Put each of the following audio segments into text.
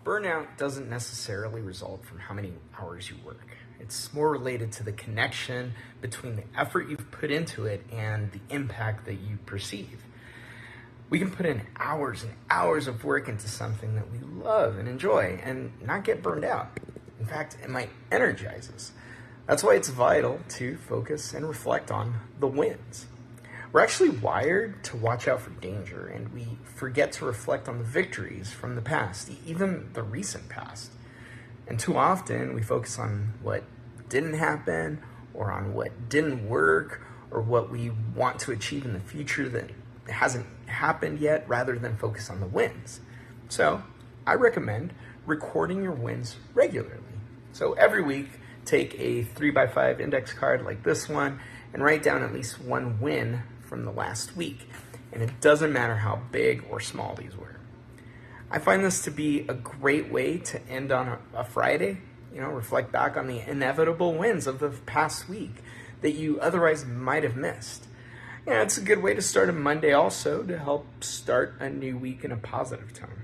Burnout doesn't necessarily result from how many hours you work. It's more related to the connection between the effort you've put into it and the impact that you perceive. We can put in hours and hours of work into something that we love and enjoy and not get burned out. In fact, it might energize us. That's why it's vital to focus and reflect on the wins. We're actually wired to watch out for danger, and we forget to reflect on the victories from the past, even the recent past. And too often, we focus on what didn't happen, or on what didn't work, or what we want to achieve in the future that hasn't happened yet, rather than focus on the wins. So, I recommend recording your wins regularly. So every week, take a 3x5 index card like this one, and write down at least one win from the last week, and it doesn't matter how big or small these were. I find this to be a great way to end on a Friday, reflect back on the inevitable wins of the past week that you otherwise might have missed. It's a good way to start a Monday also to help start a new week in a positive tone.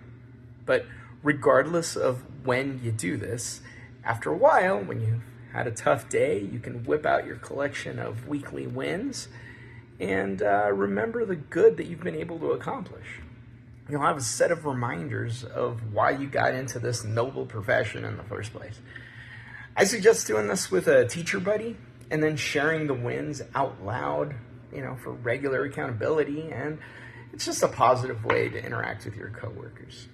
But regardless of when you do this, after a while, when you've had a tough day, you can whip out your collection of weekly wins and remember the good that you've been able to accomplish. You'll have a set of reminders of why you got into this noble profession in the first place. I suggest doing this with a teacher buddy and then sharing the wins out loud, for regular accountability, and it's just a positive way to interact with your coworkers.